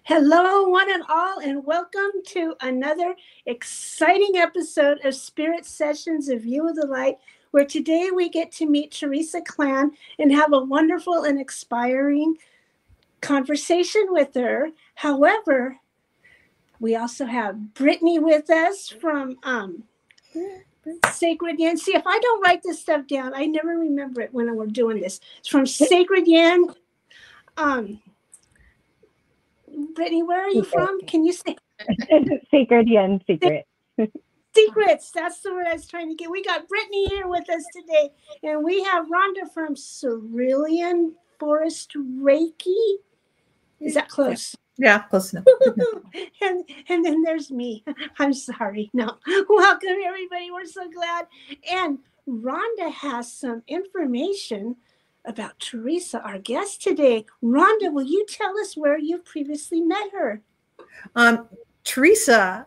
Hello, one and all, and welcome to another exciting episode of Spirit Sessions of View of the Light, where today we get to meet Teresa Klan and have a wonderful and inspiring conversation with her. However, we also have Brittany with us from Sacred Yen. See, if I don't write this stuff down, I never remember it when we're doing this. It's from Sacred Yen. Brittany, where are you from? Can you say? Sacred Yen Secret. Secrets. That's the word I was trying to get. We got Brittany here with us today, and we have Rhonda from Cerulean Forest Reiki. Is that close? Yeah, close enough. and then there's me. I'm sorry. No. Welcome, everybody. We're so glad. And Rhonda has some information about Teresa, our guest today. Rhonda, will you tell us where you previously met her? Teresa,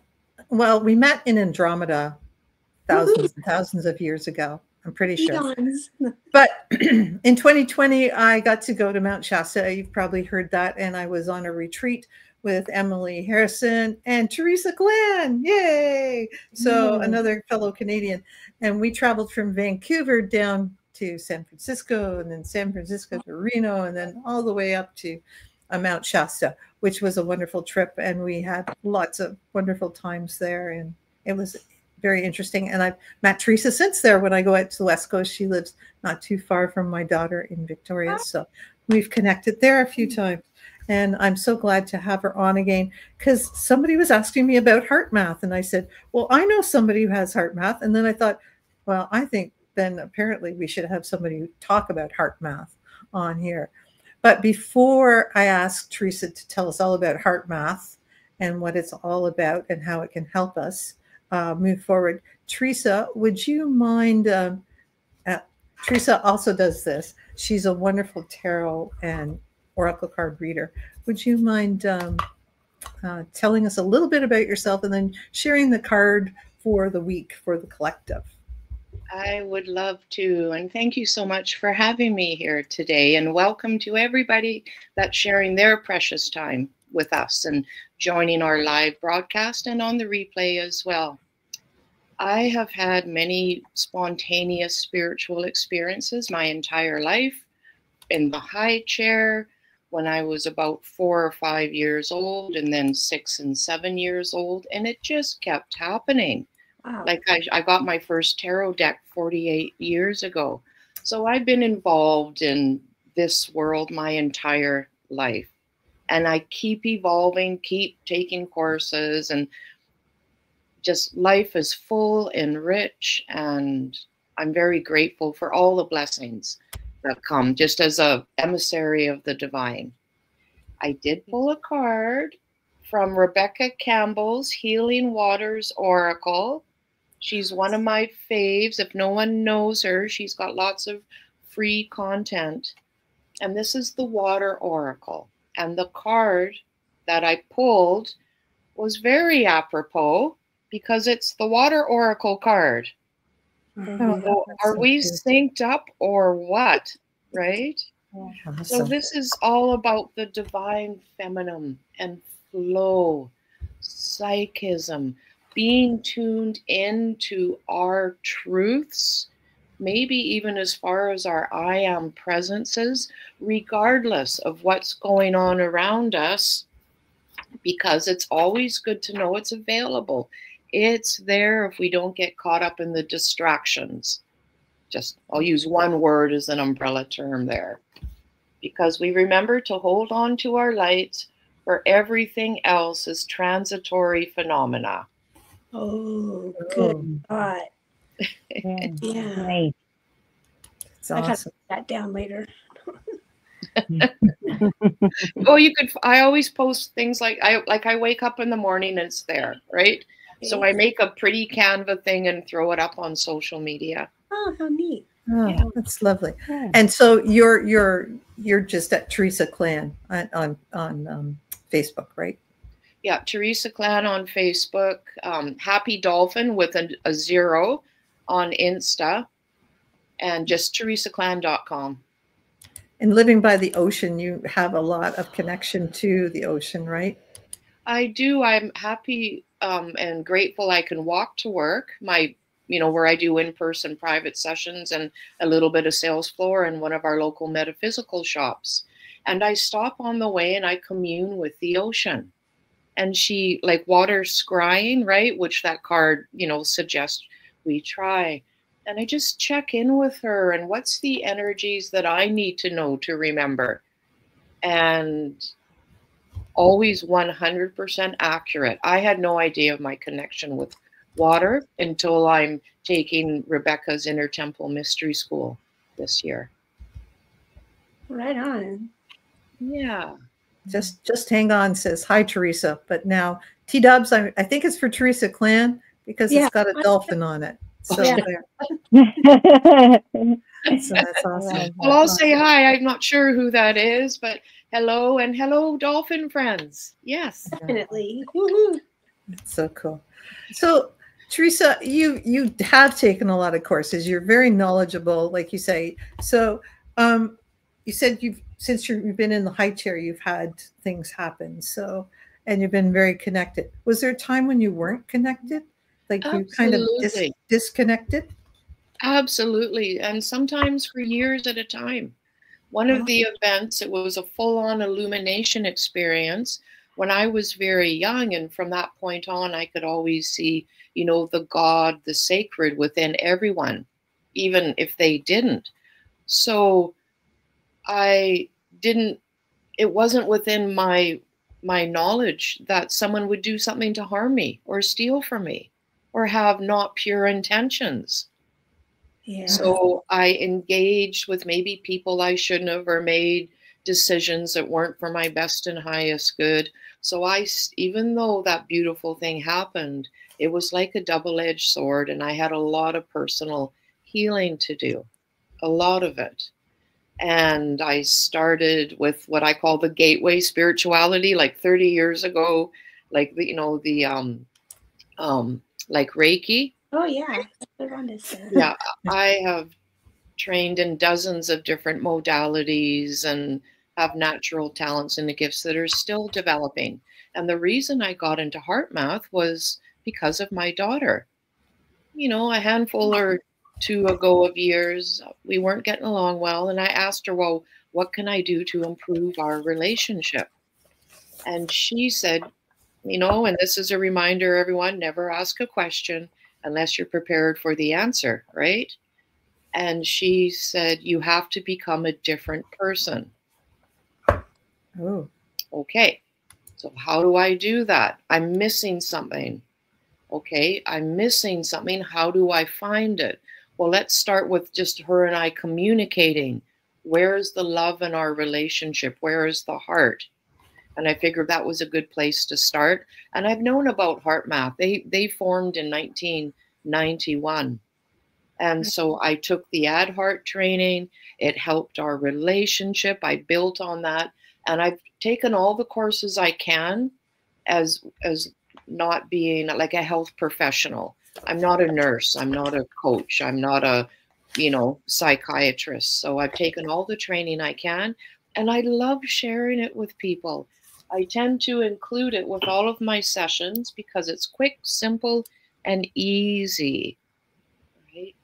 well, we met in Andromeda thousands and thousands of years ago, I'm pretty sure. But in 2020, I got to go to Mount Shasta. You've probably heard that. And I was on a retreat with Emily Harrison and Teresa Klan. Yay! So another fellow Canadian. And we traveled from Vancouver down to San Francisco, and then San Francisco to Reno, and then all the way up to Mount Shasta, which was a wonderful trip. And we had lots of wonderful times there. And it was very interesting. And I've met Teresa since there. When I go out to the West Coast, she lives not too far from my daughter in Victoria. So we've connected there a few times. And I'm so glad to have her on again, because somebody was asking me about Heartmath. And I said, well, I know somebody who has Heartmath. And then I thought, well, I think then apparently we should have somebody talk about Heartmath on here. But before I ask Teresa to tell us all about Heartmath and what it's all about and how it can help us move forward, Teresa, would you mind? Teresa also does this. She's a wonderful tarot and oracle card reader. Would you mind telling us a little bit about yourself and then sharing the card for the week for the collective? I would love to, and thank you so much for having me here today, and welcome to everybody that's sharing their precious time with us and joining our live broadcast and on the replay as well. I have had many spontaneous spiritual experiences my entire life, in the high chair when I was about 4 or 5 years old, and then 6 and 7 years old, and it just kept happening. Wow. Like I got my first tarot deck 48 years ago. So I've been involved in this world my entire life. And I keep evolving, keep taking courses, and just life is full and rich. And I'm very grateful for all the blessings that come just as an emissary of the divine. I did pull a card from Rebecca Campbell's Healing Waters Oracle. She's one of my faves. If no one knows her, she's got lots of free content. And this is the Water Oracle. And the card that I pulled was very apropos because it's the Water Oracle card. So are we synced up or what? Right? Awesome. So this is all about the divine feminine and flow, psychism, being tuned into our truths, maybe even as far as our I am presences, regardless of what's going on around us, because it's always good to know it's available. It's there if we don't get caught up in the distractions. Just, I'll use one word as an umbrella term there, because we remember to hold on to our lights, for everything else is transitory phenomena. Oh, good God. Yeah. Right. It's I gotta awesome. put that down later. Oh, you could. I always post things like I wake up in the morning and it's there, right? So I make a pretty Canva thing and throw it up on social media. Oh, how neat! Oh, Yeah. that's lovely. Yeah. And so you're just at Teresa Klan on Facebook, right? Yeah, Teresa Klan on Facebook. Happy Dolphin with a 0 on Insta, and just teresaklan.com. And living by the ocean, you have a lot of connection to the ocean, right? I do. I'm happy and grateful I can walk to work. Where I do in-person private sessions and a little bit of sales floor in one of our local metaphysical shops. And I stop on the way and I commune with the ocean. And she, like water scrying, right? Which that card, suggests we try. And I just check in with her and what's the energies that I need to know to remember. And always 100% accurate. I had no idea of my connection with water until I'm taking Rebecca's Inner Temple Mystery School this year. Right on. Yeah. Just hang on, says hi, Teresa. But now T-Dubs, I think it's for Teresa Klan because it's got a dolphin on it. So Yeah. there. So that's awesome. Well, I'll say hi. I'm not sure who that is, but hello and hello, dolphin friends. Yes. Definitely. That's so cool. So Teresa, you have taken a lot of courses. You're very knowledgeable, like you say. So you said since you've been in the high chair, you've had things happen. So, and you've been very connected. Was there a time when you weren't connected? Like you kind of disconnected? Absolutely. And sometimes for years at a time. One of the events, it was a full-on illumination experience when I was very young. And from that point on, I could always see, the God, the sacred within everyone, even if they didn't. So it wasn't within my knowledge that someone would do something to harm me or steal from me or have not pure intentions. Yeah. So I engaged with maybe people I shouldn't have, or made decisions that weren't for my best and highest good. So even though that beautiful thing happened, it was like a double-edged sword, and I had a lot of personal healing to do, a lot of it. And I started with what I call the gateway spirituality, like 30 years ago, like like Reiki. Oh yeah. Yeah, I have trained in dozens of different modalities and have natural talents and the gifts that are still developing. And the reason I got into Heartmath was because of my daughter. A handful or two ago of years, we weren't getting along well. And I asked her, well, what can I do to improve our relationship? And she said, and this is a reminder, everyone, never ask a question unless you're prepared for the answer, right? And she said, you have to become a different person. Oh. Okay. So how do I do that? I'm missing something. Okay. I'm missing something. How do I find it? Well, let's start with just her and I communicating. Where is the love in our relationship? Where is the heart? And I figured that was a good place to start. And I've known about Heartmath. They formed in 1991. And so I took the Ad Heart training. It helped our relationship. I built on that. And I've taken all the courses I can as not being like a health professional. I'm not a nurse. I'm not a coach. I'm not a, psychiatrist. So I've taken all the training I can. And I love sharing it with people. I tend to include it with all of my sessions because it's quick, simple, and easy. Right?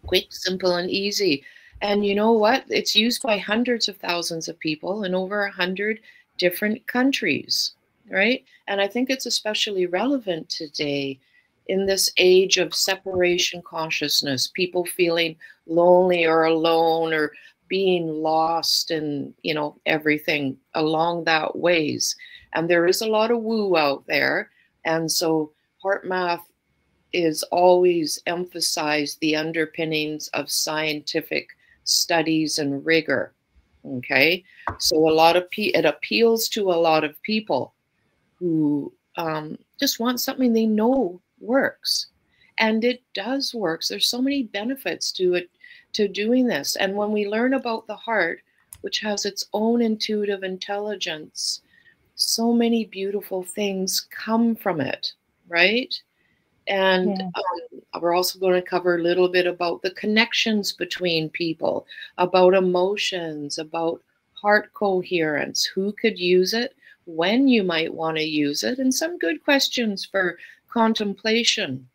Quick, simple, and easy. And you know what? It's used by hundreds of thousands of people in over 100 different countries, right? And I think it's especially relevant today in this age of separation consciousness, people feeling lonely or alone or being lost and, everything along that ways. And there is a lot of woo out there. And so Heartmath is always emphasized the underpinnings of scientific studies and rigor. Okay. So it appeals to a lot of people who just want something they know works. And it does work. There's so many benefits to it, to doing this. And when we learn about the heart, which has its own intuitive intelligence, so many beautiful things come from it, right? And we're also going to cover a little bit about the connections between people, about emotions, about heart coherence, who could use it, when you might want to use it, and some good questions for contemplation.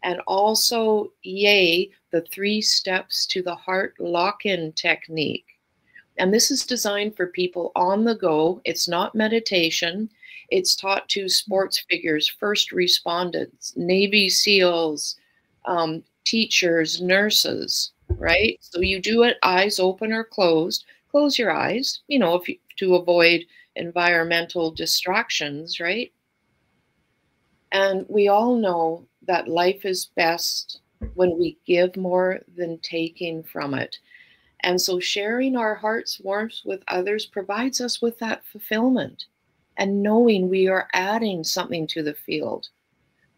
And also, yay, the 3 steps to the heart lock-in technique. And this is designed for people on the go. It's not meditation. It's taught to sports figures, first responders, Navy SEALs, teachers, nurses, right? So you do it eyes open or closed. Close your eyes, you know, to avoid environmental distractions, right? And we all know that life is best when we give more than taking from it. And so sharing our heart's warmth with others provides us with that fulfillment and knowing we are adding something to the field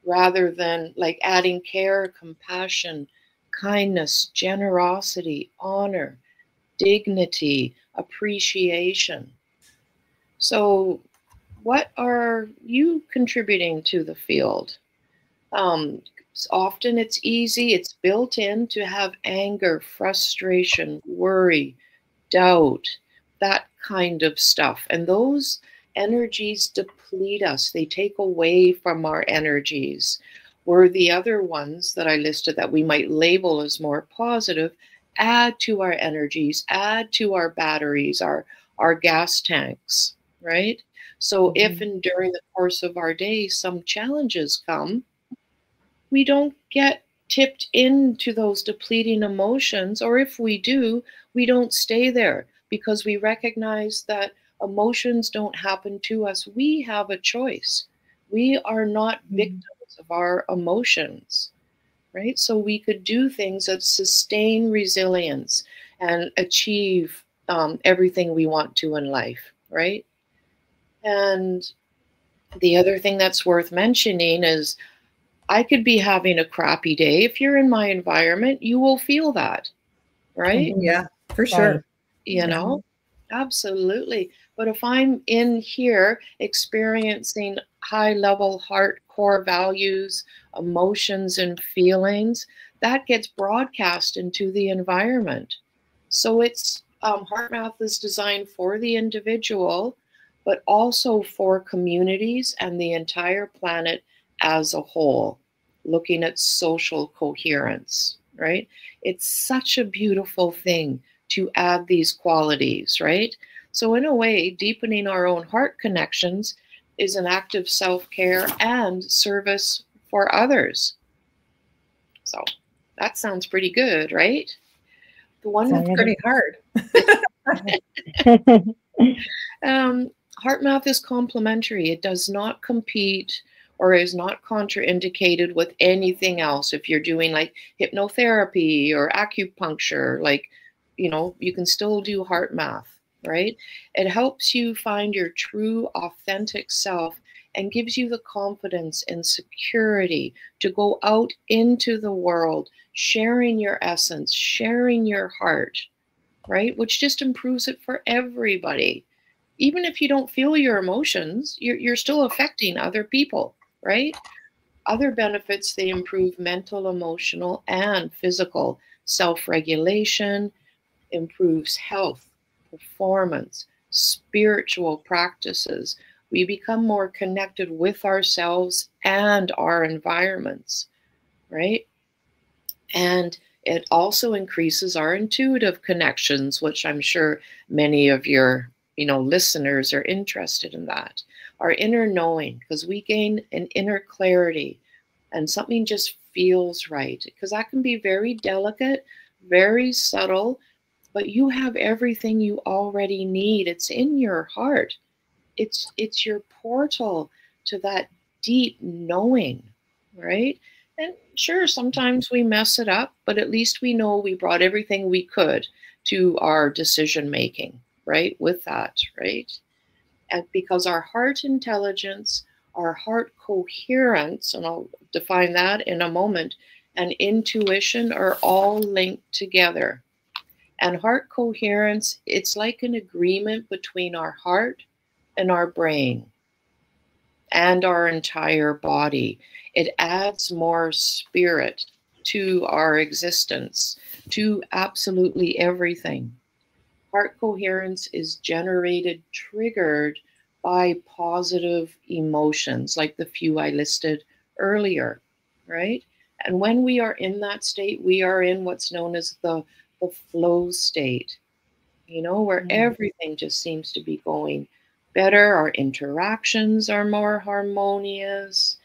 rather than like adding care, compassion, kindness, generosity, honor, dignity, appreciation. So what are you contributing to the field? Often it's easy, it's built in to have anger, frustration, worry, doubt, that kind of stuff. And those energies deplete us. They take away from our energies. Where the other ones that I listed that we might label as more positive add to our energies, add to our batteries, our gas tanks, right? So if during the course of our day some challenges come, we don't get tipped into those depleting emotions, or if we do, we don't stay there because we recognize that emotions don't happen to us. We have a choice. We are not victims of our emotions, right? So we could do things that sustain resilience and achieve everything we want to in life, right? And the other thing that's worth mentioning is I could be having a crappy day. If you're in my environment, you will feel that, right? Yeah, for sure. You know, absolutely. But if I'm in here experiencing high level heart core values, emotions, and feelings, that gets broadcast into the environment. So it's Heartmath is designed for the individual, but also for communities and the entire planet as a whole, looking at social coherence, right? It's such a beautiful thing to add these qualities, right? So in a way, deepening our own heart connections is an act of self-care and service for others. So that sounds pretty good, right? The one that's pretty hard. Heartmath is complementary. It does not compete or is not contraindicated with anything else. If you're doing like hypnotherapy or acupuncture, like, you know, you can still do Heartmath, right? It helps you find your true, authentic self and gives you the confidence and security to go out into the world, sharing your essence, sharing your heart, right? Which just improves it for everybody. Even if you don't feel your emotions, you're still affecting other people, right? Other benefits, they improve mental, emotional, and physical self-regulation, improves health, performance, spiritual practices. We become more connected with ourselves and our environments, right? And it also increases our intuitive connections, which I'm sure many of your listeners are interested in that. Our inner knowing, because we gain an inner clarity and something just feels right, because that can be very delicate, very subtle, but you have everything you already need. It's in your heart. It's your portal to that deep knowing, right? And sure, sometimes we mess it up, but at least we know we brought everything we could to our decision making, right? With that, right? And because our heart intelligence, our heart coherence, and I'll define that in a moment, and intuition are all linked together. And heart coherence, it's like an agreement between our heart and our brain and our entire body. It adds more spirit to our existence, to absolutely everything. Heart coherence is generated, triggered by positive emotions, like the few I listed earlier, right? And when we are in that state, we are in what's known as the flow state, where everything just seems to be going better. Our interactions are more harmonious.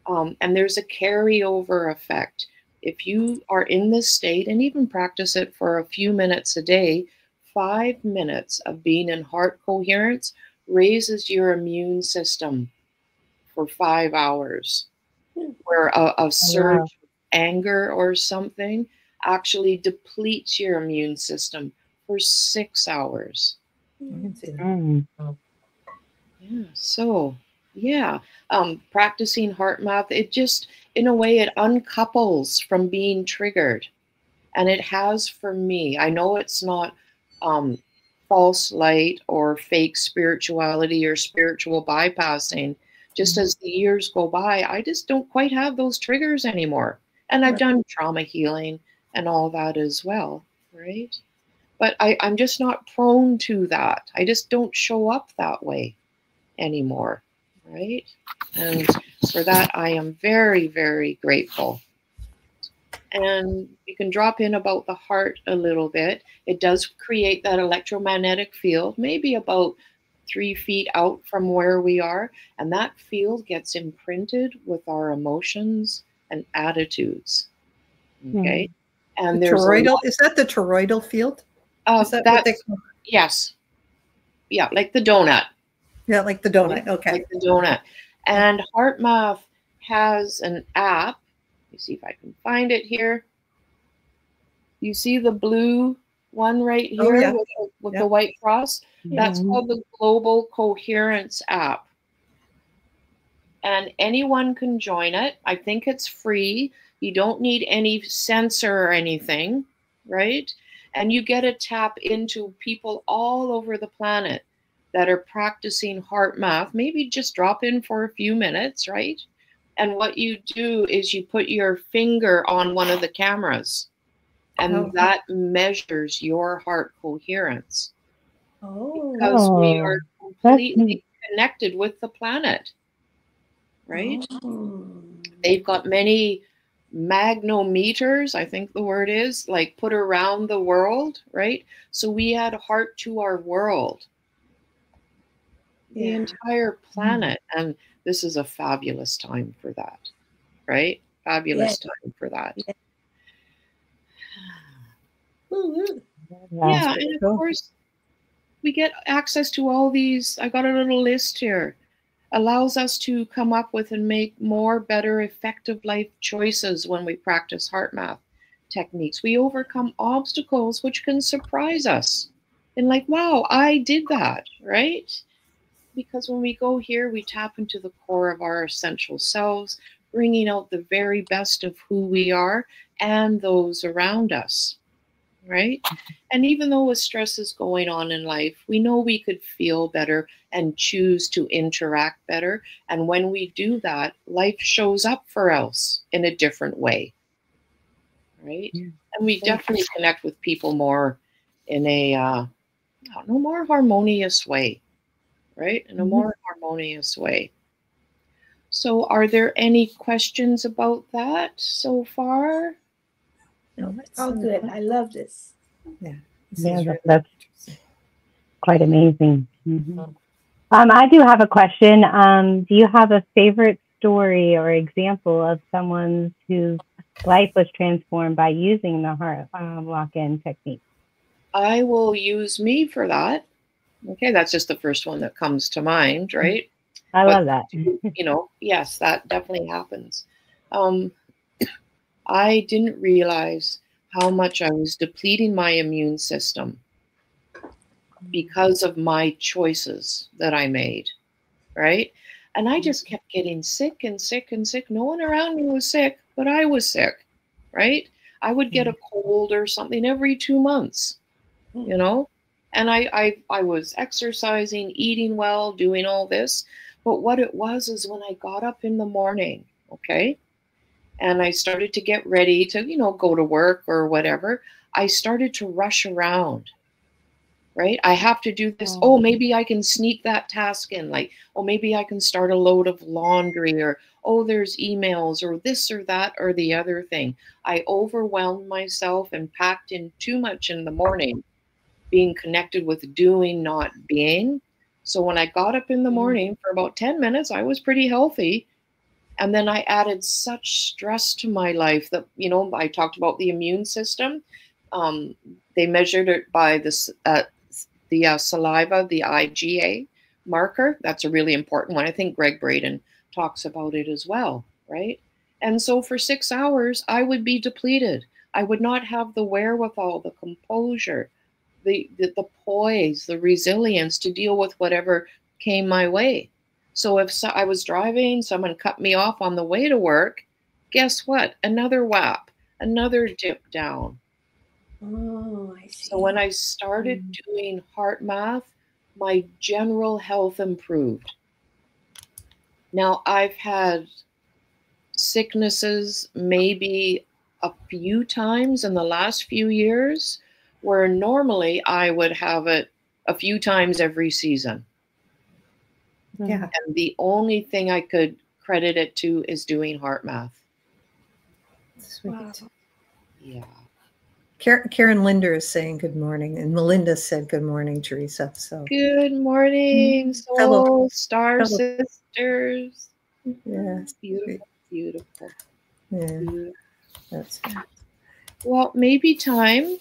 And there's a carryover effect. If you are in this state and even practice it for a few minutes a day, 5 minutes of being in heart coherence raises your immune system for 5 hours, where a surge of anger or something actually depletes your immune system for 6 hours. I can see that. Yeah, so yeah, practicing Heartmath, it just, in a way, it uncouples from being triggered. And it has for me. I know it's not false light or fake spirituality or spiritual bypassing. Just as the years go by, I just don't quite have those triggers anymore. And I've done trauma healing and all that as well, right? But I'm just not prone to that. I just don't show up that way anymore, right? And for that, I am very, very grateful. And you can drop in about the heart a little bit. It does create that electromagnetic field, maybe about 3 feet out from where we are. And that field gets imprinted with our emotions and attitudes. Okay. And there's toroidal, is that the toroidal field? Is that what they call it? Yes. Yeah, like the donut. Yeah, like the donut. Okay. Like the donut. And Heartmath has an app. Let me see if I can find it here. You see the blue one right here with the white cross? That's called the Global Coherence app. And anyone can join it. I think it's free. You don't need any sensor or anything, right? And you get to tap into people all over the planet that are practicing Heartmath. Maybe just drop in for a few minutes, right? And what you do is you put your finger on one of the cameras, and that measures your heart coherence. Because we are completely connected with the planet, right? They've got many magnometers, I think the word is, like put around the world, right? So we add heart to our world, the entire planet. And this is a fabulous time for that, right? Fabulous time for that. Yeah, and of course, we get access to all these. I got a little list here. Allows us to come up with and make more, better, effective life choices when we practice Heartmath techniques. We overcome obstacles which can surprise us. And like, wow, I did that, right? Because when we go here, we tap into the core of our essential selves, bringing out the very best of who we are and those around us, right? And even though stress is going on in life, we know we could feel better and choose to interact better. And when we do that, life shows up for us in a different way, right? And we definitely connect with people more in a, more harmonious way, right? In a more harmonious way. So are there any questions about that so far? No, it's all good. I love this. That's quite amazing. I do have a question. Do you have a favorite story or example of someone whose life was transformed by using the heart lock-in technique? I will use me for that. Okay, that's just the first one that comes to mind, right? I love that. Yes, that definitely happens. I didn't realize how much I was depleting my immune system because of my choices that I made, right? And I just kept getting sick and sick and sick. No one around me was sick, but I was sick, right? I would get a cold or something every 2 months, and I was exercising, eating well, doing all this. But what it was is when I got up in the morning, okay, and I started to get ready to, go to work or whatever, I started to rush around, right? I have to do this. Oh, maybe I can sneak that task in. Like, oh, maybe I can start a load of laundry, or, oh, there's emails, or this or that or the other thing. I overwhelmed myself and packed in too much in the morning, being connected with doing, not being. So when I got up in the morning for about 10 minutes, I was pretty healthy. And then I added such stress to my life that, you know, I talked about the immune system. They measured it by the saliva, the IgA marker. That's a really important one. I think Greg Braden talks about it as well, right? And so for 6 hours, I would be depleted. I would not have the wherewithal, the composure, the poise, the resilience to deal with whatever came my way. So if I was driving, someone cut me off on the way to work, guess what? Another whap, another dip down. Oh, I see. So when I started doing Heartmath, my general health improved. Now, I've had sicknesses maybe a few times in the last few years, where normally I would have it a few times every season. Yeah. And the only thing I could credit it to is doing Heartmath. Sweet. Wow. Yeah. Karen Linder is saying good morning, and Melinda said good morning, Teresa. So good morning, soul star sisters. Yeah, beautiful, beautiful. Yeah, beautiful. That's well, maybe time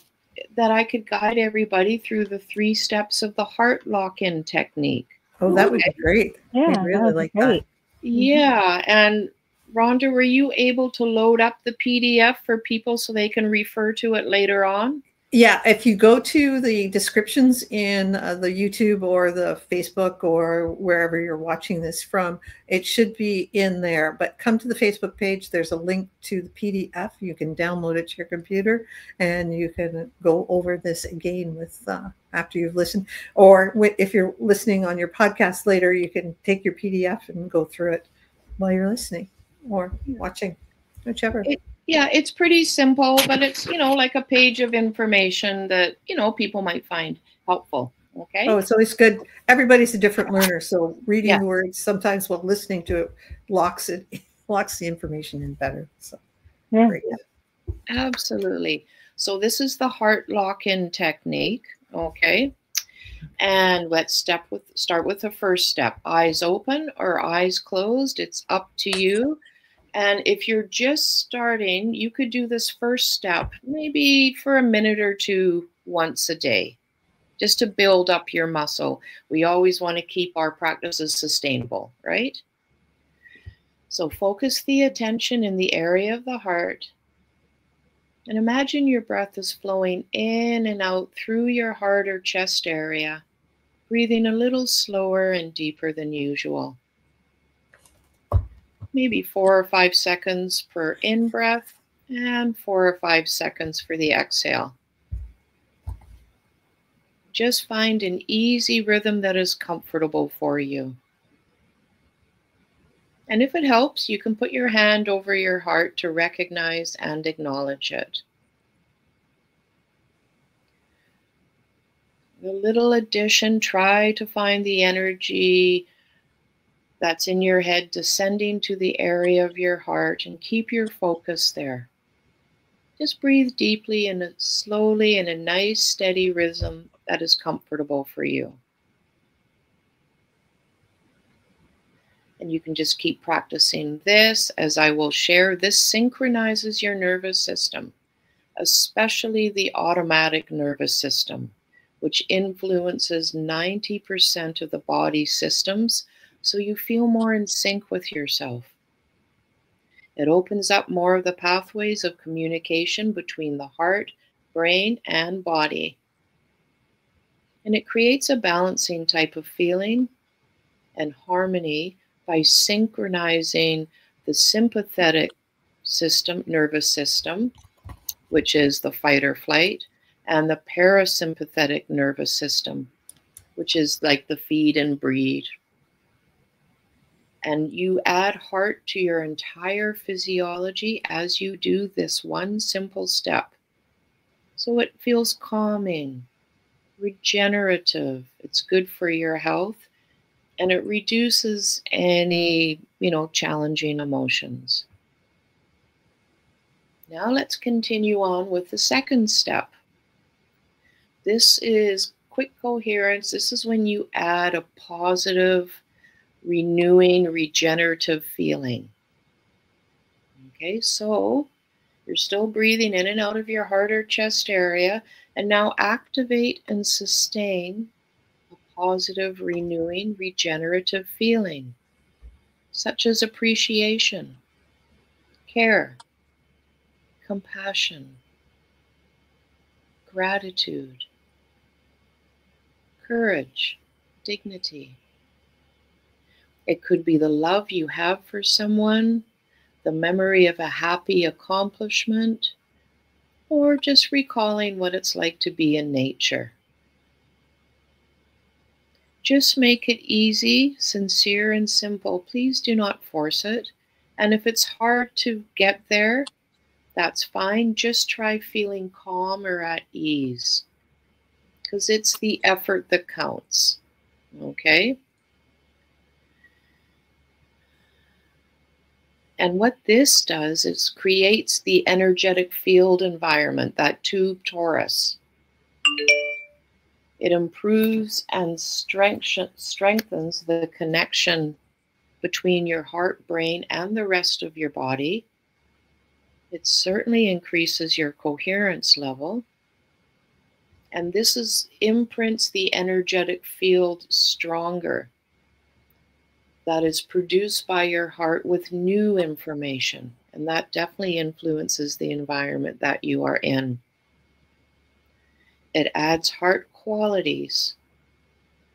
that I could guide everybody through the 3 steps of the heart lock-in technique. Oh, that would be great. Yeah, we really like that. Yeah, and Rhonda, were you able to load up the PDF for people so they can refer to it later on? Yeah, if you go to the descriptions in the YouTube or the Facebook or wherever you're watching this from, it should be in there. But come to the Facebook page. There's a link to the PDF. You can download it to your computer, and you can go over this again with after you've listened. Or if you're listening on your podcast later, you can take your PDF and go through it while you're listening or watching, whichever. Yeah, it's pretty simple, but it's, you know, like a page of information that, you know, people might find helpful. Okay. Oh, it's always good. Everybody's a different learner. So reading the words sometimes while listening to it locks the information in better. So great. Absolutely. So this is the heart lock-in technique. Okay. And let's start with the first step. Eyes open or eyes closed. It's up to you. And if you're just starting, you could do this first step maybe for a minute or two once a day, just to build up your muscle. We always want to keep our practices sustainable, right? So focus the attention in the area of the heart. And imagine your breath is flowing in and out through your heart or chest area, breathing a little slower and deeper than usual. Maybe 4 or 5 seconds per in-breath and 4 or 5 seconds for the exhale. Just find an easy rhythm that is comfortable for you. And if it helps, you can put your hand over your heart to recognize and acknowledge it. A little addition, try to find the energy that's in your head descending to the area of your heart, and keep your focus there. Just breathe deeply and slowly in a nice steady rhythm that is comfortable for you. And you can just keep practicing this as I will share. This synchronizes your nervous system, especially the automatic nervous system, which influences 90% of the body's systems, so you feel more in sync with yourself. It opens up more of the pathways of communication between the heart, brain, and body. And it creates a balancing type of feeling and harmony by synchronizing the sympathetic system, nervous system, which is the fight or flight, and the parasympathetic nervous system, which is like the feed and breed. And you add heart to your entire physiology as you do this one simple step. So it feels calming, regenerative. It's good for your health, and it reduces any, challenging emotions. Now let's continue on with the second step. This is quick coherence. This is when you add a positive, renewing, regenerative feeling. Okay, so you're still breathing in and out of your heart or chest area, and now activate and sustain a positive, renewing, regenerative feeling, such as appreciation, care, compassion, gratitude, courage, dignity. It could be the love you have for someone, the memory of a happy accomplishment, or just recalling what it's like to be in nature. Just make it easy, sincere, and simple. Please do not force it. And if it's hard to get there, that's fine. Just try feeling calm or at ease, because it's the effort that counts. Okay? And what this does is creates the energetic field environment, that tube torus. It improves and strengthens the connection between your heart, brain, and the rest of your body. It certainly increases your coherence level. And this imprints the energetic field stronger, that is produced by your heart with new information. And that definitely influences the environment that you are in. It adds heart qualities,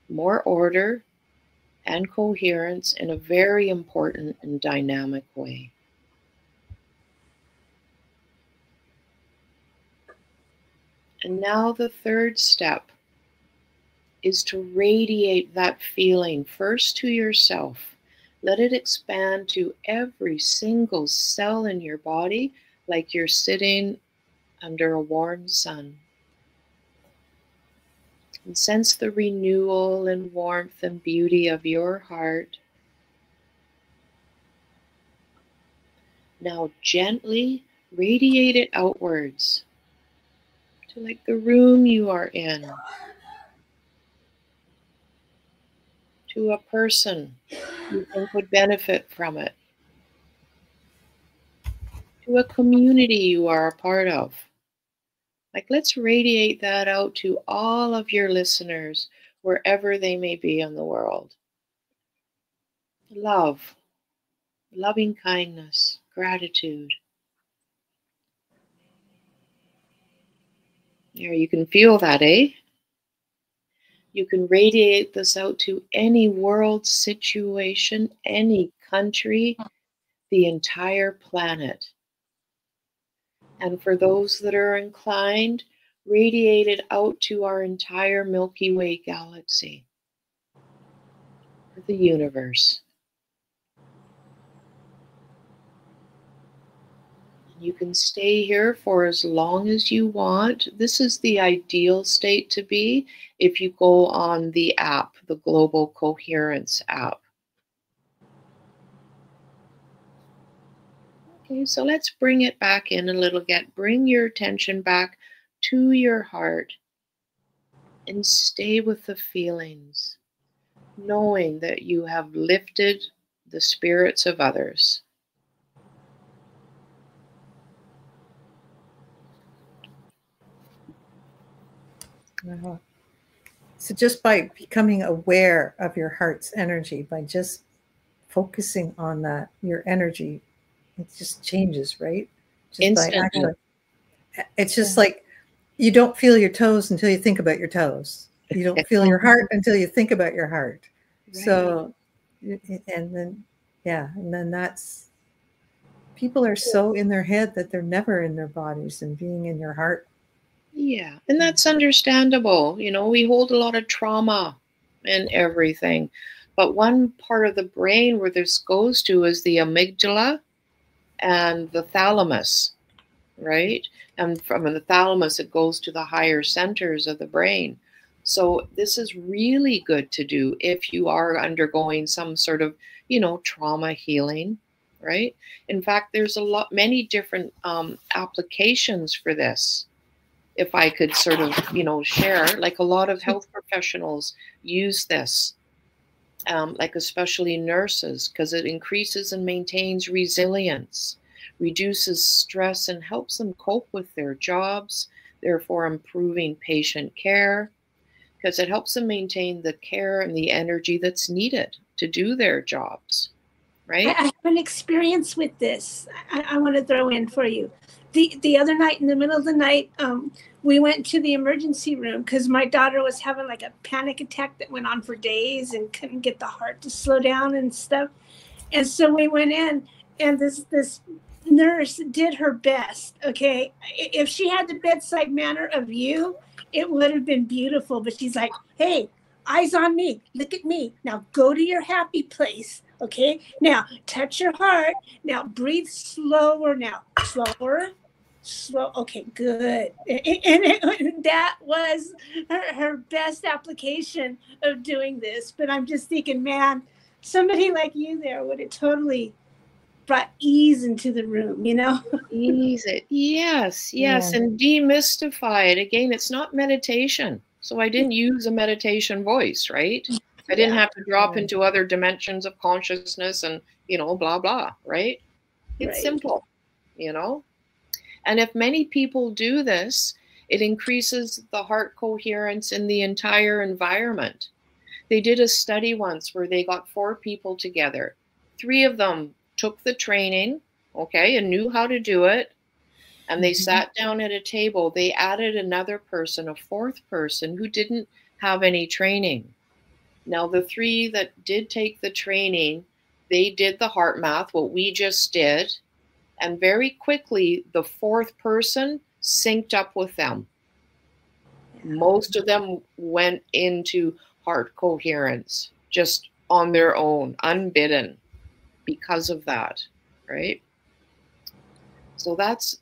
more order and coherence in a very important and dynamic way. And now the third step is to radiate that feeling first to yourself. Let it expand to every single cell in your body, like you're sitting under a warm sun. And sense the renewal and warmth and beauty of your heart. Now gently radiate it outwards to like the room you are in, to a person you think would benefit from it, to a community you are a part of. Like, let's radiate that out to all of your listeners, wherever they may be in the world. Love, loving kindness, gratitude. There, you can feel that, eh? You can radiate this out to any world situation, any country, the entire planet. And for those that are inclined, radiate it out to our entire Milky Way galaxy, or the universe. You can stay here for as long as you want. This is the ideal state to be if you go on the app, the Global Coherence app. Okay, so let's bring it back in a little bit. Bring your attention back to your heart and stay with the feelings, knowing that you have lifted the spirits of others. So just by becoming aware of your heart's energy, by just focusing on that, your energy, it just changes, right? Just Instantly. It's just like you don't feel your toes until you think about your toes. You don't feel your heart until you think about your heart. Right. So, and then that's, people are so in their head that they're never in their bodies, and being in your heart. Yeah, and that's understandable. We hold a lot of trauma and everything. But one part of the brain where this goes to is the amygdala and the thalamus, right? And from the thalamus, it goes to the higher centers of the brain. So this is really good to do if you are undergoing some sort of, trauma healing, right? In fact, there's many different applications for this. If I could sort of, share, like a lot of health professionals use this, like especially nurses, because it increases and maintains resilience, reduces stress, and helps them cope with their jobs, therefore improving patient care, because it helps them maintain the care and the energy that's needed to do their jobs, right? I have an experience with this. I want to throw in for you. The other night, in the middle of the night, we went to the emergency room because my daughter was having like a panic attack that went on for days and couldn't get the heart to slow down and stuff. And so we went in, and this nurse did her best. Okay, if she had the bedside manner of you, it would have been beautiful. But she's like, "Hey, eyes on me. Look at me. Now go to your happy place. Okay. Now touch your heart. Now breathe slower. Now slower." Slow. Okay, good. And that was her best application of doing this. But I'm just thinking, man, somebody like you there would have totally brought ease into the room, Ease it. Yes, yes. And demystify it. Again, it's not meditation. So I didn't use a meditation voice, right? I didn't have to drop into other dimensions of consciousness and, blah, blah, right? It's simple, And if many people do this, it increases the heart coherence in the entire environment. They did a study once where they got 4 people together. 3 of them took the training, okay, and knew how to do it. And they sat down at a table. They added another person, a 4th person, who didn't have any training. Now, the 3 that did take the training, they did the Heartmath, what we just did. And very quickly, the 4th person synced up with them. Most of them went into heart coherence just on their own, unbidden, because of that, right? So that's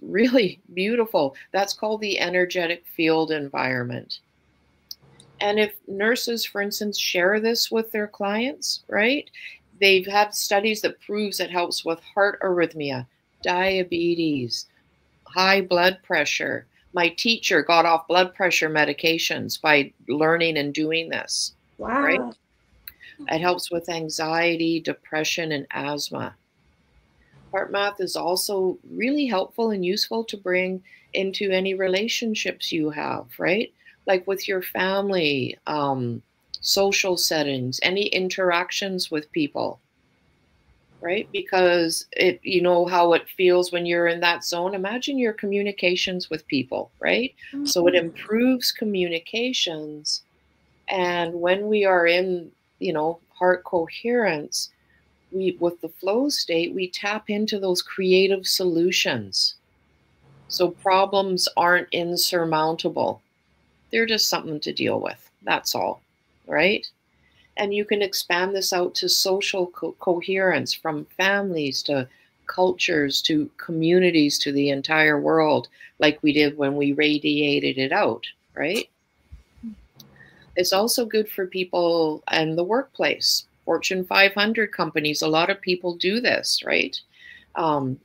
really beautiful. That's called the energetic field environment. And if nurses, for instance, share this with their clients, right? They've had studies that proves it helps with heart arrhythmia, diabetes, high blood pressure. My teacher got off blood pressure medications by learning and doing this. Wow. Right? It helps with anxiety, depression, and asthma. Heartmath is also really helpful and useful to bring into any relationships you have, right? Like with your family, social settings, any interactions with people, right? Because you know how it feels when you're in that zone. Imagine your communications with people, right? Mm-hmm. So it improves communications. And when we are in, heart coherence, with the flow state, we tap into those creative solutions. So problems aren't insurmountable. They're just something to deal with. That's all, right? And you can expand this out to social coherence, from families to cultures to communities to the entire world, like we did when we radiated it out, right? It's also good for people in the workplace. Fortune 500 companies, a lot of people do this, right?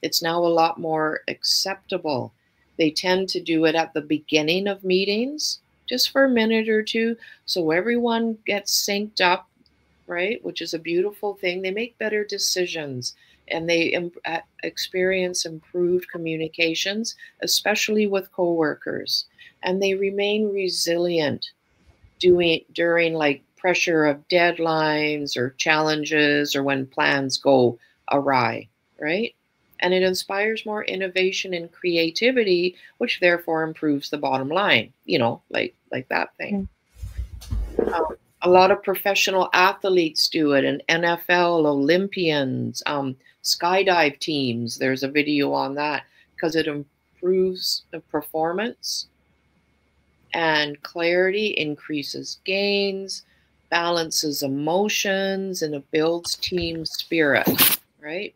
It's now a lot more acceptable. They tend to do it at the beginning of meetings, just for a minute or two, so everyone gets synced up, right? Which is a beautiful thing. They make better decisions, and they experience improved communications, especially with coworkers, and they remain resilient during like pressure of deadlines or challenges, or when plans go awry, right? And it inspires more innovation and creativity, which therefore improves the bottom line, like that thing. A lot of professional athletes do it, and NFL Olympians, skydive teams. There's a video on that, because it improves the performance and clarity, increases gains, balances emotions, and it builds team spirit, right?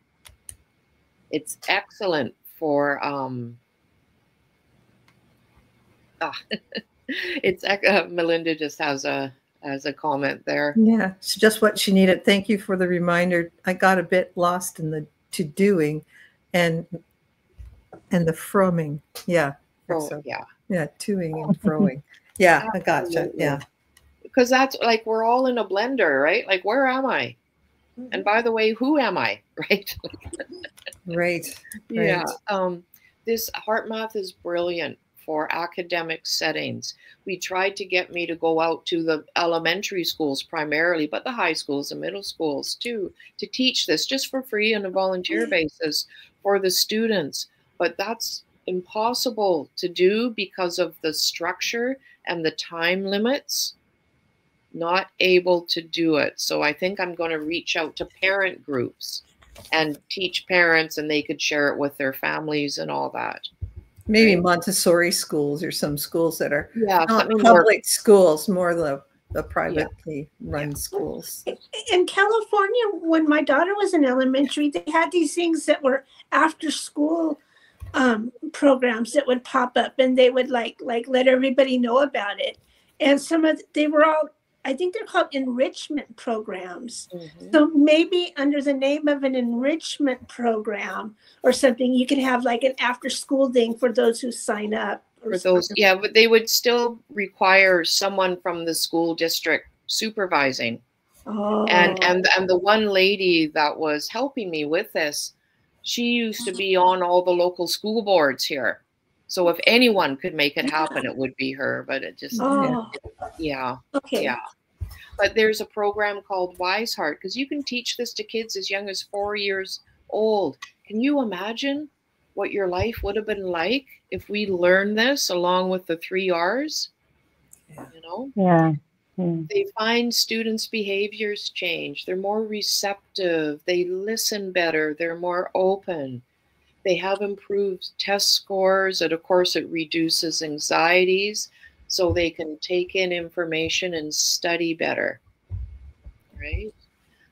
It's excellent for It's Melinda just has a comment there. Yeah, it's just what she needed. Thank you for the reminder. I got a bit lost in the to doing and the fromming. Yeah. Oh, So, yeah. yeah, toing and froing. Yeah, I gotcha. Yeah. Because that's like we're all in a blender, right? Like, where am I? And by the way, who am I? Right? Right. Yeah. This Heartmath is brilliant for academic settings. We tried to get me to go out to the elementary schools primarily, but the high schools and middle schools too, to teach this just for free on a volunteer basis for the students. But that's impossible to do because of the structure and the time limits. Not able to do it. So I think I'm going to reach out to parent groups and teach parents, and they could share it with their families and all that. Maybe Montessori schools or some schools that are not public more, schools, more the privately run schools. In California, when my daughter was in elementary, they had these things that were after school programs that would pop up, and they would like let everybody know about it. And they were all, I think they're called enrichment programs. Mm-hmm. So maybe under the name of an enrichment program or something, you could have like an after school thing for those who sign up. For those, yeah, but they would still require someone from the school district supervising. Oh. And the one lady that was helping me with this, she used to be on all the local school boards here. So if anyone could make it happen, it would be her. But it just, yeah. Okay. Yeah. But there's a program called Wise Heart, because you can teach this to kids as young as 4 years old. Can you imagine what your life would have been like if we learned this along with the 3 R's? You know? Yeah. They find students' behaviors change. They're more receptive. They listen better. They're more open. They have improved test scores. And of course, it reduces anxieties so they can take in information and study better, right?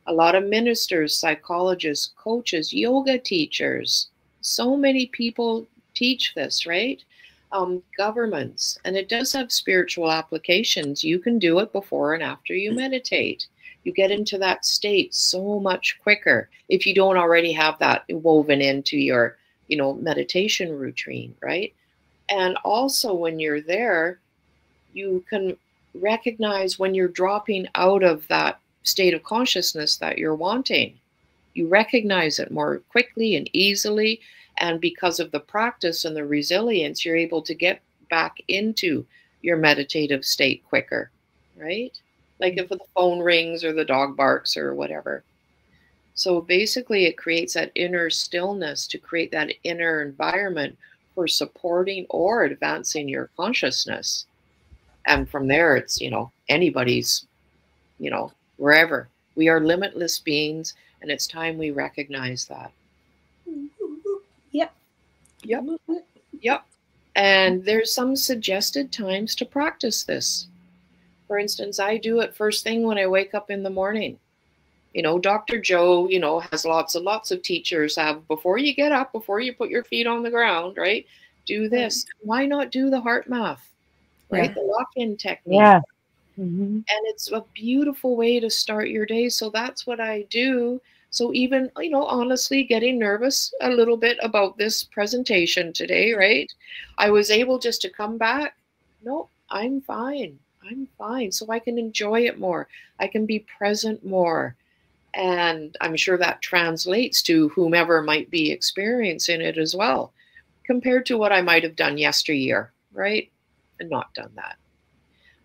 A lot of ministers, psychologists, coaches, yoga teachers, so many people teach this, right? Governments, and it does have spiritual applications. You can do it before and after you meditate. You get into that state so much quicker if you don't already have that woven into your, meditation routine, right? And also when you're there, you can recognize when you're dropping out of that state of consciousness that you're wanting. You recognize it more quickly and easily. And because of the practice and the resilience, you're able to get back into your meditative state quicker, right? Like if the phone rings or the dog barks or whatever. So basically it creates that inner stillness to create that inner environment for supporting or advancing your consciousness. And from there, it's, anybody's, wherever. We are limitless beings, and it's time we recognize that. Yep. And there's some suggested times to practice this. For instance, I do it first thing when I wake up in the morning. Dr. Joe, has lots of teachers have, before you get up, before you put your feet on the ground, right? Do this. Why not do the Heartmath, right? Yeah. The lock-in technique. Yeah. Mm-hmm. And it's a beautiful way to start your day. So that's what I do. So even, honestly, getting nervous a little bit about this presentation today, right? I was able just to come back. No, I'm fine. I'm fine. So I can enjoy it more. I can be present more. And I'm sure that translates to whomever might be experiencing it as well, compared to what I might have done yesteryear, right? And not done that.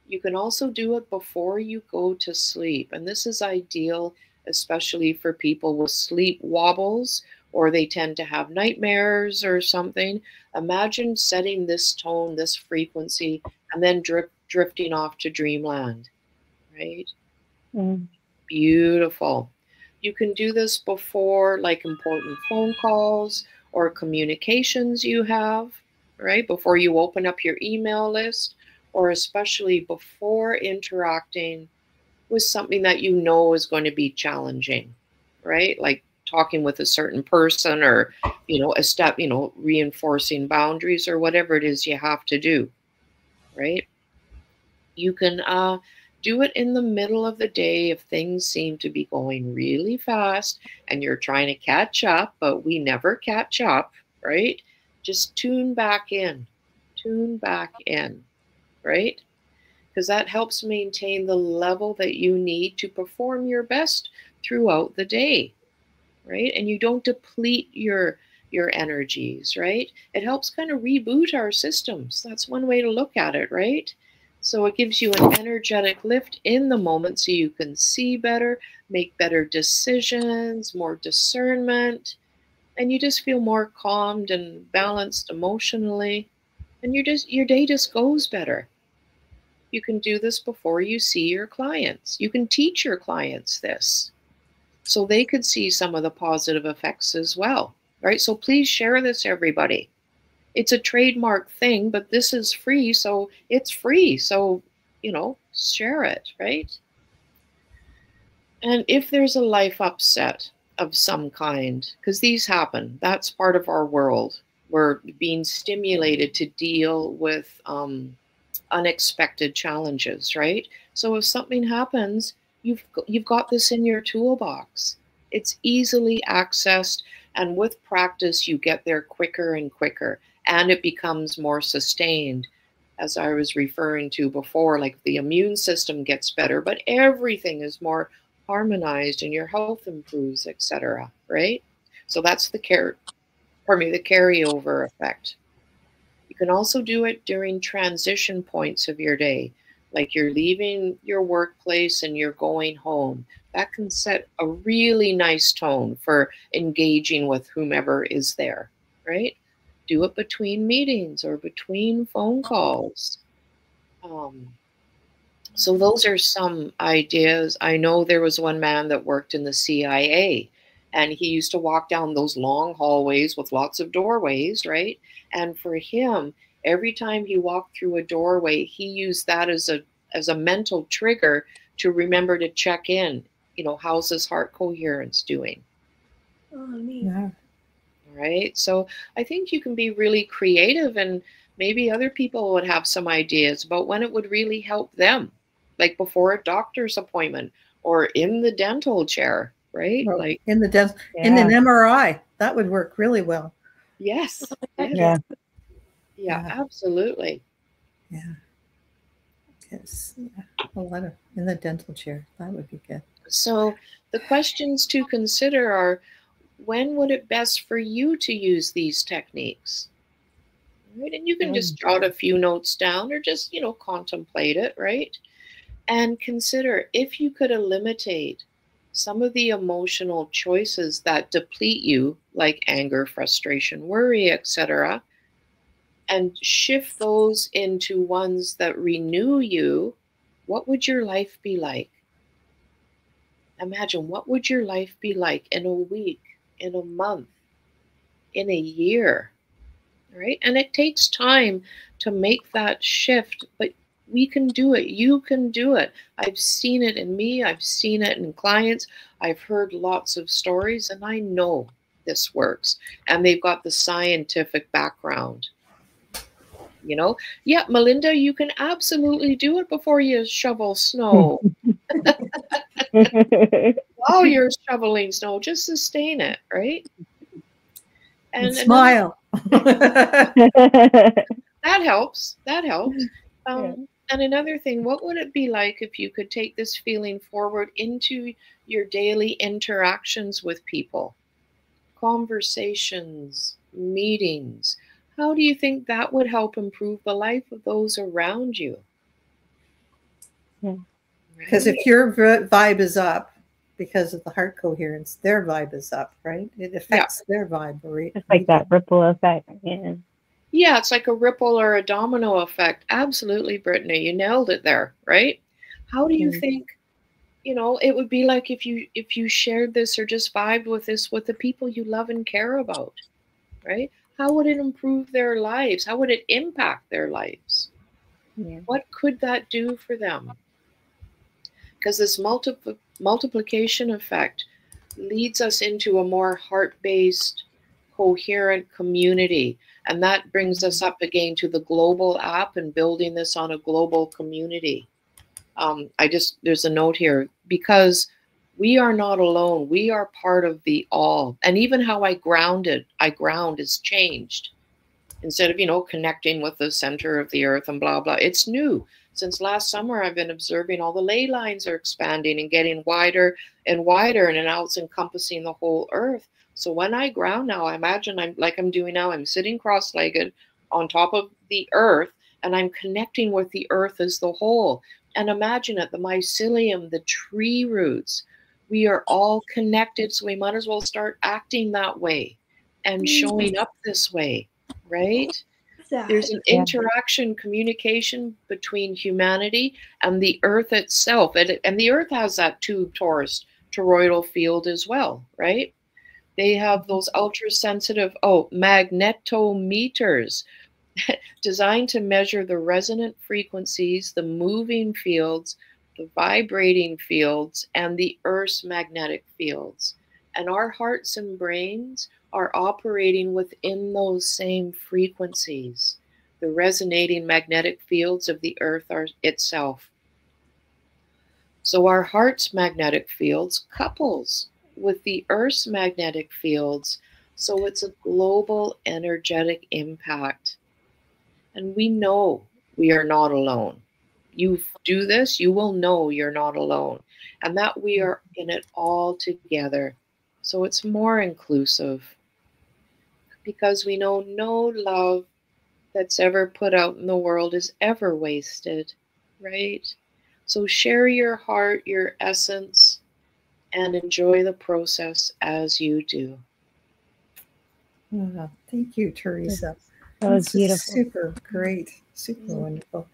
You can also do it before you go to sleep. And this is ideal, especially for people with sleep wobbles, or they tend to have nightmares or something. Imagine setting this tone, this frequency, and then drifting off to dreamland, right? Beautiful. You can do this before, like, important phone calls or communications you have, right? Before you open up your email list, or especially before interacting with something that is going to be challenging, right? Like talking with a certain person, or, a step, reinforcing boundaries, or whatever it is you have to do, right? You can do it in the middle of the day if things seem to be going really fast and you're trying to catch up, but we never catch up, right? Just tune back in, right? Because that helps maintain the level that you need to perform your best throughout the day, right? And you don't deplete your energies, right? It helps kind of reboot our systems. That's one way to look at it, right? So it gives you an energetic lift in the moment so you can see better, make better decisions, more discernment, and you just feel more calmed and balanced emotionally, and your day just goes better. You can do this before you see your clients. You can teach your clients this so they could see some of the positive effects as well, right? So please share this, everybody. It's a trademark thing, but this is free, so it's free. So, share it, right? And if there's a life upset of some kind, because these happen, that's part of our world. We're being stimulated to deal with unexpected challenges, right? So if something happens, you've got this in your toolbox. It's easily accessed, and with practice, you get there quicker and quicker, and it becomes more sustained. As I was referring to before, like the immune system gets better, but everything is more harmonized and your health improves, etc. Right? So that's the carryover effect. You can also do it during transition points of your day, like you're leaving your workplace and you're going home. That can set a really nice tone for engaging with whomever is there, right? Do it between meetings or between phone calls. So those are some ideas. I know there was one man that worked in the CIA, and he used to walk down those long hallways with lots of doorways, right? And for him, every time he walked through a doorway, he used that as a mental trigger to remember to check in. How's his heart coherence doing? Oh, neat. Yeah. Right? So I think you can be really creative, and maybe other people would have some ideas about when it would really help them, like before a doctor's appointment or in the dental chair, right? Well, like in the in an MRI, that would work really well. Yes. Yeah. Yeah, absolutely. Yeah. Yes. A lot of in the dental chair. That would be good. So the questions to consider are, when would it best for you to use these techniques? Right? And you can just jot a few notes down or just, contemplate it, right? And consider if you could eliminate some of the emotional choices that deplete you, like anger, frustration, worry, etc., and shift those into ones that renew you, what would your life be like? Imagine, what would your life be like in a week, in a month, in a year, right? And it takes time to make that shift, but we can do it. You can do it. I've seen it in me. I've seen it in clients. I've heard lots of stories, and I know this works. And they've got the scientific background. Yeah, Melinda, you can absolutely do it before you shovel snow. While you're shoveling snow, just sustain it, right? And smile. That helps. That helps. And another thing, what would it be like if you could take this feeling forward into your daily interactions with people? Conversations, meetings. How do you think that would help improve the life of those around you? Because if your vibe is up because of the heart coherence, their vibe is up, right? It affects their vibe, right? It's like that ripple effect. Yeah. Yeah, it's like a ripple or a domino effect. Absolutely, Brittany, you nailed it there, right? How do you think, it would be like if you shared this or just vibed with this with the people you love and care about, right? How would it improve their lives? How would it impact their lives? Yeah. What could that do for them? Because this multiplication effect leads us into a more heart-based, coherent community. And that brings us up again to the global app and building this on a global community. There's a note here, because we are not alone. We are part of the all. And even how I ground is changed. Instead of, connecting with the center of the earth and blah, blah, it's new. Since last summer, I've been observing all the ley lines are expanding and getting wider and wider, and now it's encompassing the whole earth. So when I ground now, I imagine I'm doing now, I'm sitting cross-legged on top of the earth, and I'm connecting with the earth as the whole. And imagine it, the mycelium, the tree roots, we are all connected. So we might as well start acting that way and showing up this way, right? There's an interaction, communication between humanity and the earth itself. And the earth has that tube toroidal field as well, right? They have those ultra-sensitive, magnetometers designed to measure the resonant frequencies, the moving fields, the vibrating fields, and the Earth's magnetic fields. And our hearts and brains are operating within those same frequencies, the resonating magnetic fields of the Earth itself. So our heart's magnetic fields couples with the Earth's magnetic fields. So it's a global energetic impact. And we know we are not alone. You do this, you will know you're not alone. And that we are in it all together. So it's more inclusive. Because we know no love that's ever put out in the world is ever wasted, right? So share your heart, your essence, and enjoy the process as you do. Oh, thank you, Teresa. That was beautiful. Super great. Super wonderful.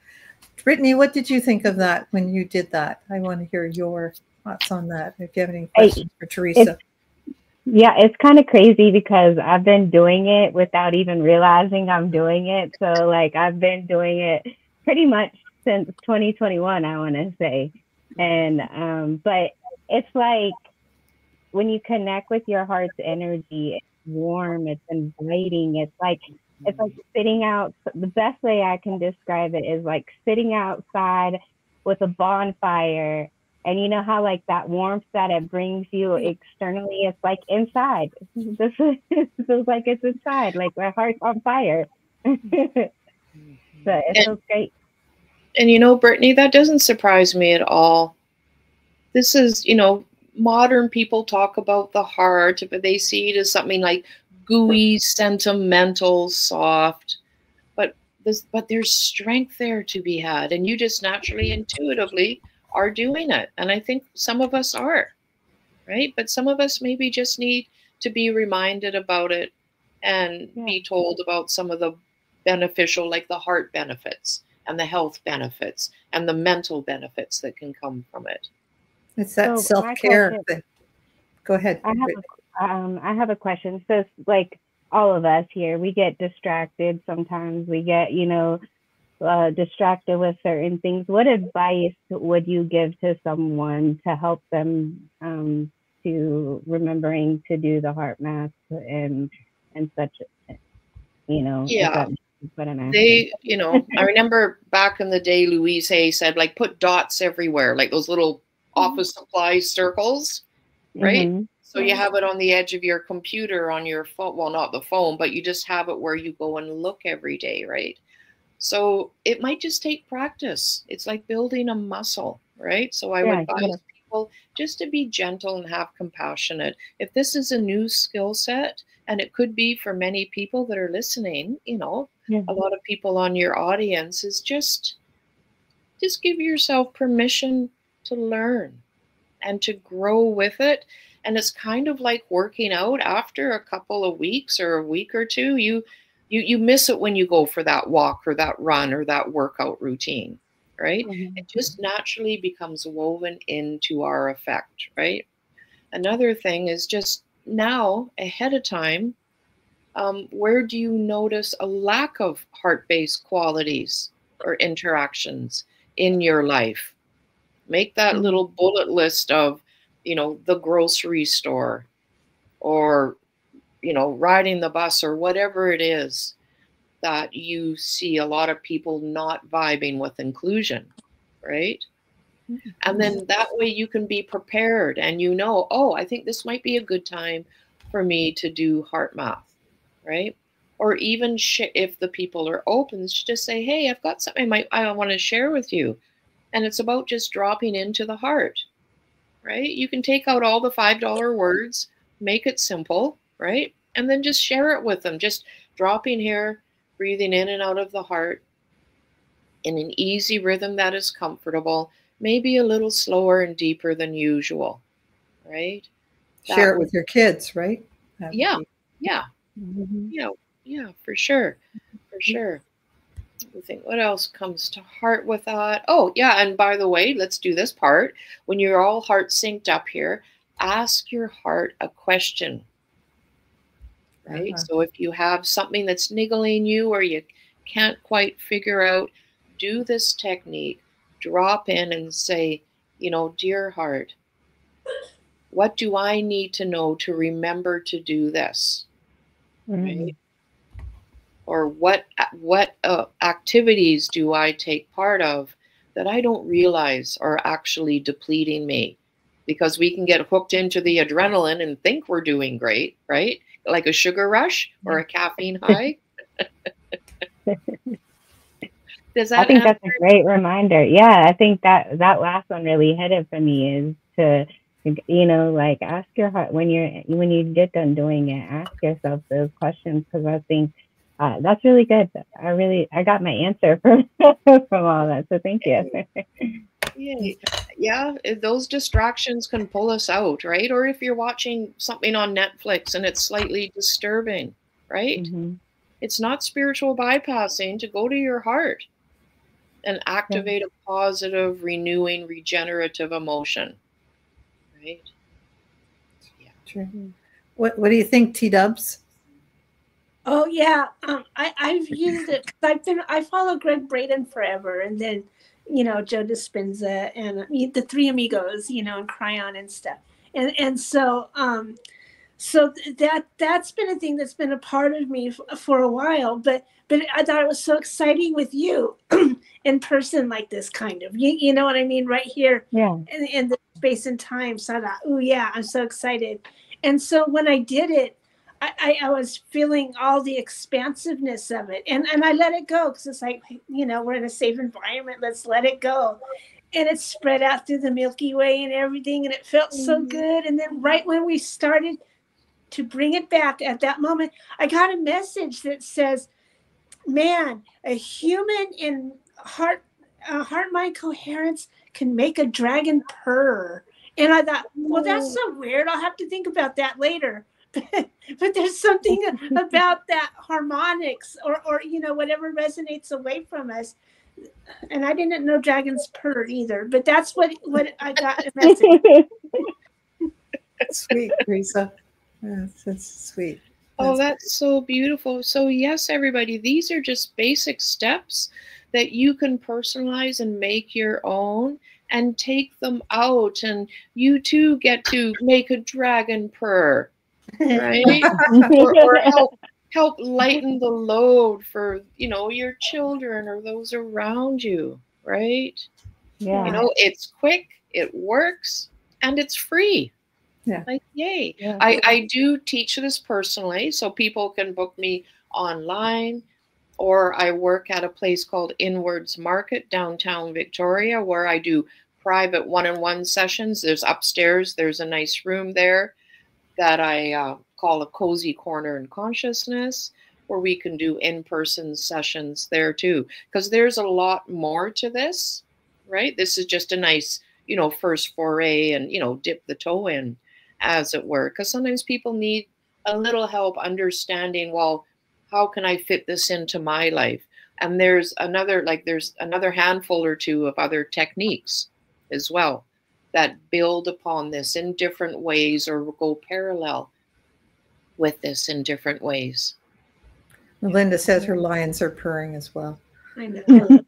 Brittany, what did you think of that when you did that? I want to hear your thoughts on that. If you have any questions for Teresa. It's kind of crazy because I've been doing it without even realizing I'm doing it. So I've been doing it pretty much since 2021, I want to say. And, but it's like when you connect with your heart's energy, it's warm, it's inviting. It's like sitting out. The best way I can describe it is like sitting outside with a bonfire. And you know how that warmth that it brings you externally, it's like inside. This feels like it's inside, like my heart's on fire. So it feels great. And Brittany, that doesn't surprise me at all. This is, modern people talk about the heart, but they see it as something like gooey, sentimental, soft. But there's strength there to be had. And you just naturally, intuitively are doing it. And I think some of us are, right? But some of us maybe just need to be reminded about it and be told about some of the beneficial, like the heart benefits and the health benefits and the mental benefits that can come from it. It's that self-care. Go ahead. I have a question. So like all of us here, we get distracted sometimes. We get, distracted with certain things. What advice would you give to someone to help them to remembering to do the Heartmath and such, Yeah. I remember back in the day, Louise Hay said, put dots everywhere, like those little office supply circles, right? Mm-hmm. So you have it on the edge of your computer, on your phone, well, not the phone, but you just have it where you go and look every day, right? So it might just take practice. It's like building a muscle, right? So I would advise people just to be gentle and have compassionate. If this is a new skill set, and it could be for many people that are listening, a lot of people on your audience, is just give yourself permission to learn and to grow with it. And it's kind of like working out. After a couple of weeks or a week or two, you miss it when you go for that walk or that run or that workout routine, right? Mm-hmm. It just naturally becomes woven into our effect, right? Another thing is just now, ahead of time, where do you notice a lack of heart-based qualities or interactions in your life? Make that little bullet list of, the grocery store, or riding the bus or whatever it is that you see a lot of people not vibing with inclusion, right? And then that way you can be prepared and oh, I think this might be a good time for me to do Heartmath, right? Or even if the people are open, just say, hey, I've got something I want to share with you. And it's about just dropping into the heart, right? You can take out all the $5 words, make it simple, right? And then just share it with them. Just dropping here, breathing in and out of the heart in an easy rhythm that is comfortable, maybe a little slower and deeper than usual, right? Share it with your kids, right? Yeah, for sure, for sure. I think what else comes to heart with that? Oh, yeah, and by the way, let's do this part. When you're all heart synced up here, ask your heart a question, right? So if you have something that's niggling you or you can't quite figure out, do this technique. Drop in and say, dear heart, what do I need to know to remember to do this? Right? Or what activities do I take part of that I don't realize are actually depleting me? Because we can get hooked into the adrenaline and think we're doing great, right? Like a sugar rush or a caffeine high. I think that's a great reminder. Yeah, I think that last one really hit it for me, is to, like, ask your heart when you get done doing it, ask yourself those questions, because I think that's really good. I got my answer from all that. So thank you. Yeah, those distractions can pull us out, right? Or if you're watching something on Netflix and it's slightly disturbing, right? It's not spiritual bypassing to go to your heart and activate a positive, renewing, regenerative emotion, right? Yeah. True. What do you think, T-Dubs? Oh yeah, I've used it because I follow Greg Braden forever, and then Joe Dispenza and the Three Amigos, and Cryon and stuff, and so that's been a thing that's been a part of me for a while, but I thought it was so exciting with you in person like this, kind of, you know what I mean, right here in the space and time. So I thought, oh yeah, I'm so excited. And so when I did it, I was feeling all the expansiveness of it, and I let it go, because it's like, we're in a safe environment, let's let it go. And it spread out through the Milky Way and everything, and it felt so good. And then right when we started to bring it back, at that moment, I got a message that says, man, a human in heart mind coherence can make a dragon purr. And I thought, well, that's so weird, I'll have to think about that later. But there's something about that harmonics or whatever resonates away from us. And I didn't know dragons purr either, but that's what I got a message. Sweet, Teresa. That's sweet. That's so beautiful. So yes, everybody, these are just basic steps that you can personalize and make your own and take them out, and you too get to make a dragon purr, right? or help lighten the load for your children or those around you, right? It's quick, it works, and it's free. Like, yay. I do teach this personally, so people can book me online, or I work at a place called Inwards Market, downtown Victoria, where I do private one-on-one sessions. There's upstairs, there's a nice room there that I call a cozy corner in consciousness, where we can do in-person sessions there too, because there's a lot more to this, right? This is just a nice, first foray and, dip the toe in, as it were, because sometimes people need a little help understanding, well, how can I fit this into my life? And there's another handful or two of other techniques as well that build upon this in different ways or go parallel with this in different ways. Melinda says her lions are purring as well. I know.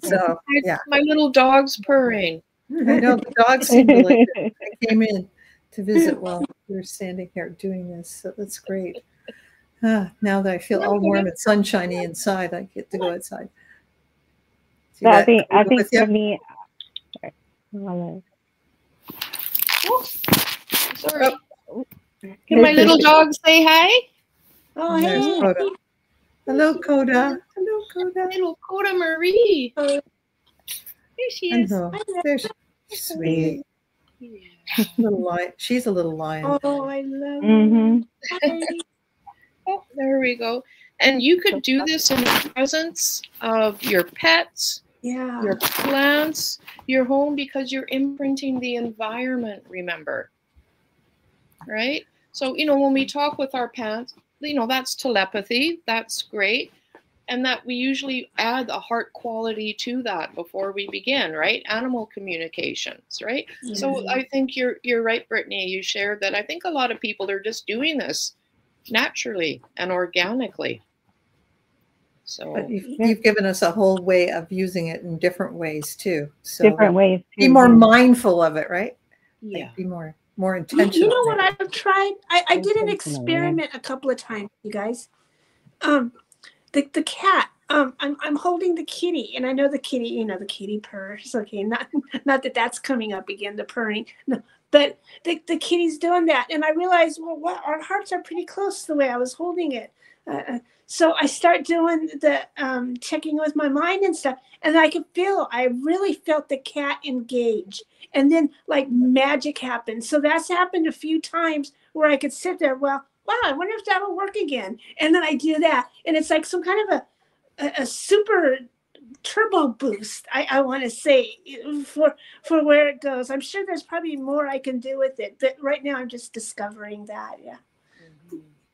So yeah, my little dog's purring. I know, the dogs seem to like it. I came in to visit while we were standing here doing this, so that's great. Now that I feel all warm and sunshiny inside, I get to go outside. So I think for me, oh, sorry. Can my little dog say hi? Oh, hey. Coda. Hello, Coda. Hello, Coda. Little Coda Marie. Here she is. There's sweet. Yeah. Little lion. She's a little lion. Oh, I love her. Oh, there we go. And you could do this in the presence of your pets, your plants, your home, because you're imprinting the environment, remember. Right? So, when we talk with our pets, that's telepathy. That's great. And that we usually add a heart quality to that before we begin, right? Animal communications, right? Yeah. So I think you're right, Brittany. You shared that. I think a lot of people are just doing this naturally and organically. So but you've given us a whole way of using it in different ways too. So different ways. Be more mindful of it, right? Yeah. Like be more intentional. You know what I've tried? I did an experiment a couple of times, you guys. The cat. I'm holding the kitty, and I know the kitty. The kitty purrs. Okay, not that that's coming up again. The purring. No, but the kitty's doing that, and I realized, well, our hearts are pretty close the way I was holding it. So I start doing the checking with my mind and stuff, and I really felt the cat engage, and then like magic happened. So that's happened a few times where I could sit there. Well, wow, I wonder if that'll work again. And then I do that, and it's like some kind of a super turbo boost, I want to say, for where it goes. I'm sure there's probably more I can do with it, but right now I'm just discovering that. Yeah.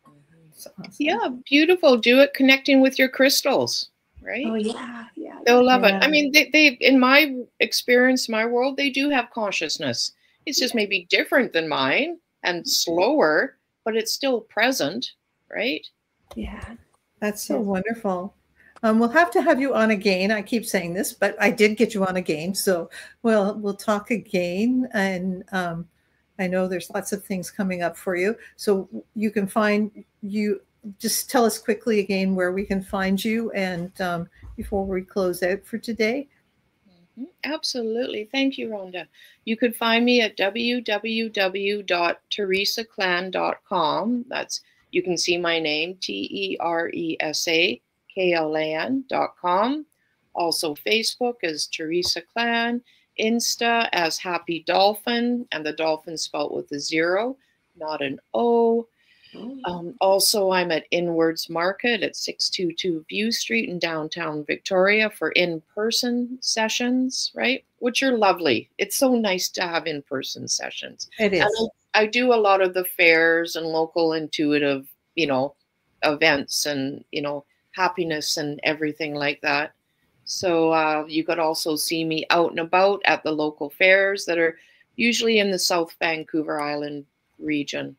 Awesome. Yeah, beautiful. Do it connecting with your crystals, right? Oh yeah. They'll love it. I mean, they in my experience, my world, they do have consciousness. It's just maybe different than mine and slower, but it's still present, right? Yeah. That's so wonderful. We'll have to have you on again. I keep saying this, but I did get you on again. So we'll talk again. And I know there's lots of things coming up for you. So you can just tell us quickly again where we can find you and before we close out for today. Absolutely. Thank you, Rhonda. You could find me at www.teresaklan.com. You can see my name, TeresaKlan.com. Also, Facebook as Teresa Klan, Insta as Happy Dolphin, and the dolphin spelled with a 0, not an O. Also, I'm at Inwards Market at 622 View Street in downtown Victoria for in-person sessions, right? Which are lovely. It's so nice to have in-person sessions. It is. And I do a lot of the fairs and local intuitive, events and, happiness and everything like that. So you could also see me out and about at the local fairs that are usually in the South Vancouver Island region.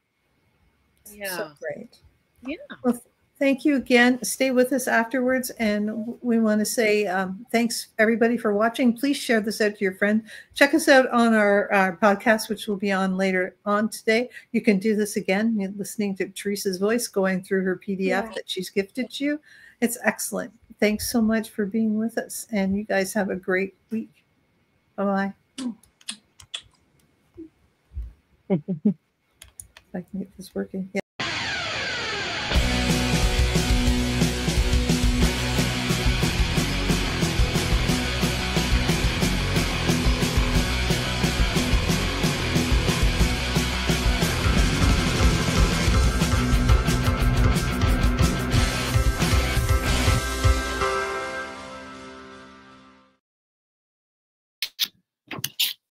Yeah. So great. Yeah. Well, thank you again. Stay with us afterwards. And we want to say thanks, everybody, for watching. Please share this out to your friend. Check us out on our podcast, which will be on later on today. You can do this again. You're listening to Teresa's voice going through her PDF that she's gifted you. It's excellent. Thanks so much for being with us. And you guys have a great week. Bye-bye. If I can get this working. Yeah.